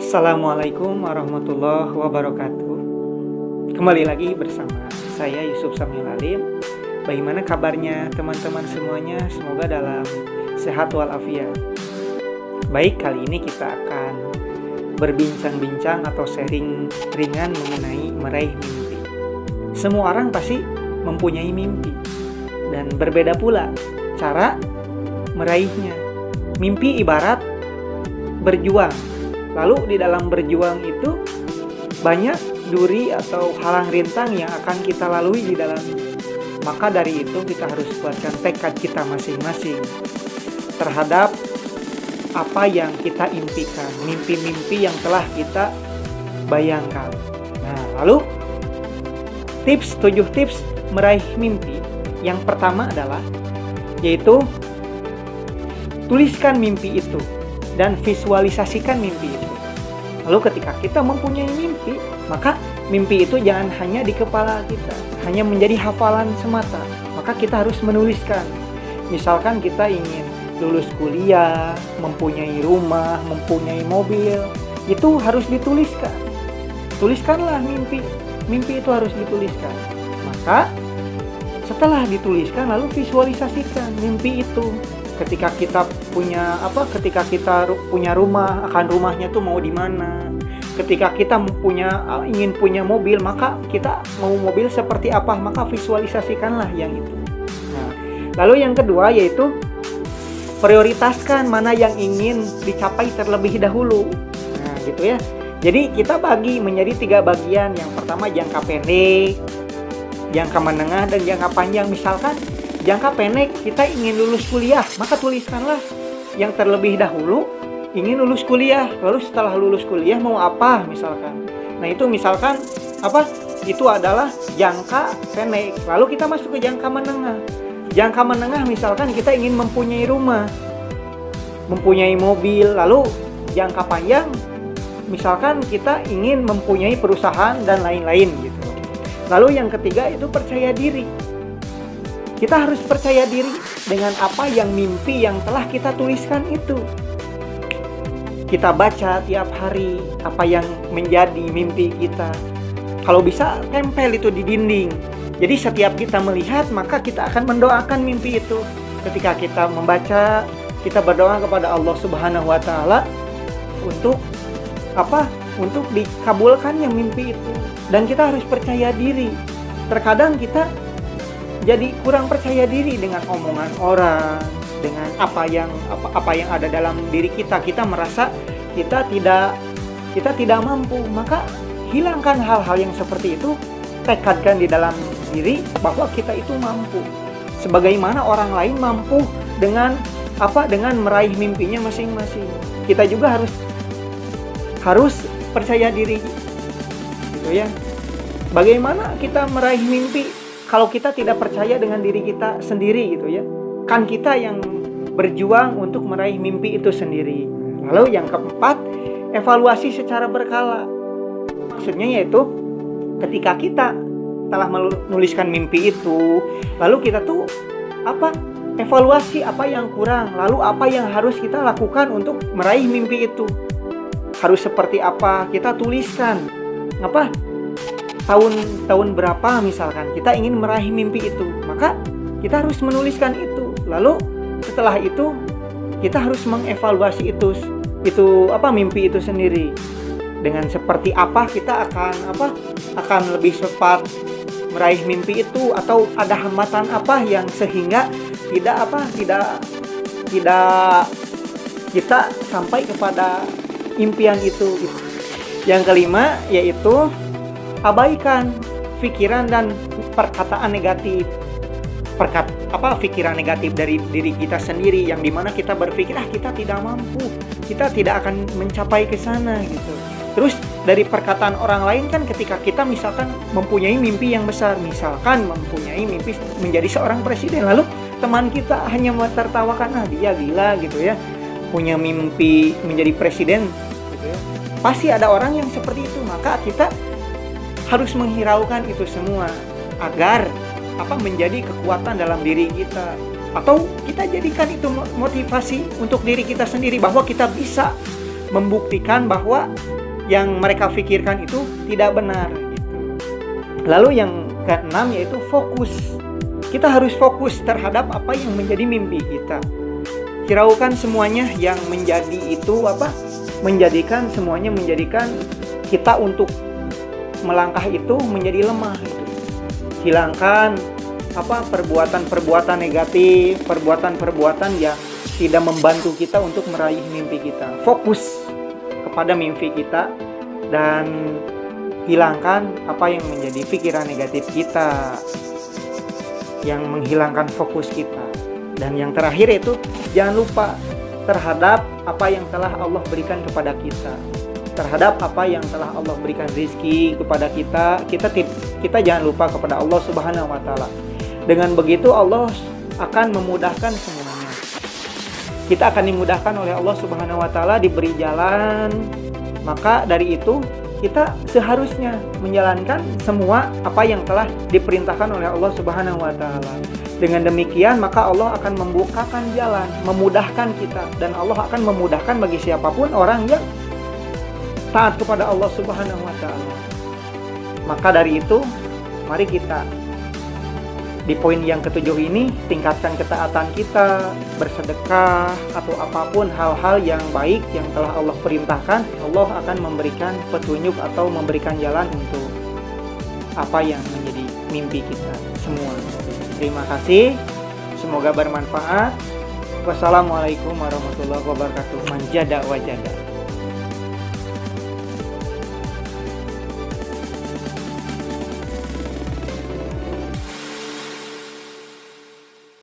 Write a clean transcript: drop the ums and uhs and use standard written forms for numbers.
Assalamualaikum warahmatullahi wabarakatuh. Kembali lagi bersama saya Yusuf Samil Alim. Bagaimana kabarnya teman-teman semuanya? Semoga dalam sehat walafiat. Baik, kali ini kita akan berbincang-bincang atau sharing ringan mengenai meraih mimpi. Semua orang pasti mempunyai mimpi dan berbeda pula cara meraihnya. Mimpi ibarat berjuang. Lalu di dalam berjuang itu banyak duri atau halang rintang yang akan kita lalui di dalamnya. Maka dari itu kita harus kuatkan tekad kita masing-masing terhadap apa yang kita impikan, mimpi-mimpi yang telah kita bayangkan. Nah, lalu 7 tips meraih mimpi. Yang pertama adalah yaitu tuliskan mimpi itu dan visualisasikan mimpi itu. Lalu ketika kita mempunyai mimpi, maka mimpi itu jangan hanya di kepala kita, hanya menjadi hafalan semata. Maka kita harus menuliskan. Misalkan kita ingin lulus kuliah, mempunyai rumah, mempunyai mobil, itu harus dituliskan. Tuliskanlah mimpi. Mimpi itu harus dituliskan. Maka setelah dituliskan lalu visualisasikan mimpi itu. Ketika kita punya rumah, akan rumahnya tuh mau di mana. Ketika kita ingin punya mobil, maka kita mau mobil seperti apa, maka visualisasikanlah yang itu. Nah, lalu yang kedua yaitu prioritaskan mana yang ingin dicapai terlebih dahulu. Nah, gitu ya. Jadi kita bagi menjadi 3 bagian. Yang pertama jangka pendek, jangka menengah, dan jangka panjang. Misalkan jangka pendek kita ingin lulus kuliah, maka tuliskanlah yang terlebih dahulu ingin lulus kuliah. Lalu setelah lulus kuliah mau apa misalkan. Nah itu misalkan itu adalah jangka pendek. Lalu kita masuk ke jangka menengah. Jangka menengah misalkan kita ingin mempunyai rumah, mempunyai mobil. Lalu jangka panjang misalkan kita ingin mempunyai perusahaan dan lain-lain gitu. Lalu yang ketiga itu percaya diri. Kita harus percaya diri dengan apa yang mimpi yang telah kita tuliskan itu. Kita baca tiap hari apa yang menjadi mimpi kita. Kalau bisa tempel itu di dinding. Jadi setiap kita melihat maka kita akan mendoakan mimpi itu. Ketika kita membaca, kita berdoa kepada Allah Subhanahu wa taala untuk Untuk dikabulkannya mimpi itu. Dan kita harus percaya diri. Terkadang kita jadi kurang percaya diri dengan omongan orang, dengan apa yang ada dalam diri kita. Kita merasa kita tidak mampu. Maka hilangkan hal-hal yang seperti itu, tekadkan di dalam diri bahwa kita itu mampu. Sebagaimana orang lain mampu dengan meraih mimpinya masing-masing. Kita juga harus percaya diri. Gitu ya. Bagaimana kita meraih mimpi kalau kita tidak percaya dengan diri kita sendiri gitu ya. Kan kita yang berjuang untuk meraih mimpi itu sendiri. Lalu yang keempat, evaluasi secara berkala. Maksudnya yaitu ketika kita telah menuliskan mimpi itu, lalu kita tuh evaluasi apa yang kurang, lalu apa yang harus kita lakukan untuk meraih mimpi itu. Harus seperti apa, kita tuliskan. Tahun berapa misalkan kita ingin meraih mimpi itu, maka kita harus menuliskan itu. Lalu setelah itu kita harus mengevaluasi mimpi itu sendiri. Dengan seperti apa kita akan lebih cepat meraih mimpi itu, atau ada hambatan apa yang sehingga tidak kita sampai kepada impian itu. Yang kelima yaitu abaikan pikiran dan perkataan negatif. Pikiran negatif dari diri kita sendiri, yang dimana kita berpikir kita tidak mampu, kita tidak akan mencapai ke sana gitu. Terus dari perkataan orang lain kan, ketika kita misalkan mempunyai mimpi yang besar, misalkan mempunyai mimpi menjadi seorang presiden, lalu teman kita hanya tertawakan, dia gila gitu ya, punya mimpi menjadi presiden gitu ya. Pasti ada orang yang seperti itu. Maka kita harus menghiraukan itu semua. agar menjadi kekuatan dalam diri kita, atau kita jadikan itu motivasi untuk diri kita sendiri bahwa kita bisa membuktikan bahwa yang mereka pikirkan itu tidak benar gitu. Lalu yang keenam yaitu fokus. Kita harus fokus terhadap apa yang menjadi mimpi kita. Hiraukan semuanya yang menjadi itu menjadikan kita untuk melangkah itu menjadi lemah gitu. Hilangkan perbuatan-perbuatan negatif, perbuatan-perbuatan yang tidak membantu kita untuk meraih mimpi kita. Fokus kepada mimpi kita dan hilangkan apa yang menjadi pikiran negatif kita yang menghilangkan fokus kita. Dan yang terakhir itu jangan lupa terhadap apa yang telah Allah berikan kepada kita. Terhadap apa yang telah Allah berikan rezeki kepada kita, kita jangan lupa kepada Allah Subhanahu wa taala. Dengan begitu Allah akan memudahkan semuanya. Kita akan dimudahkan oleh Allah Subhanahu wa taala, diberi jalan. Maka dari itu kita seharusnya menjalankan semua apa yang telah diperintahkan oleh Allah Subhanahu wa taala. Dengan demikian maka Allah akan membukakan jalan, memudahkan kita, dan Allah akan memudahkan bagi siapapun orang yang taat kepada Allah Subhanahu wa taala. Maka dari itu, mari kita di poin yang ketujuh ini tingkatkan ketaatan kita, bersedekah atau apapun hal-hal yang baik yang telah Allah perintahkan. Allah akan memberikan petunjuk atau memberikan jalan untuk apa yang menjadi mimpi kita semua. Terima kasih. Semoga bermanfaat. Wassalamualaikum warahmatullahi wabarakatuh. Manjada wajada.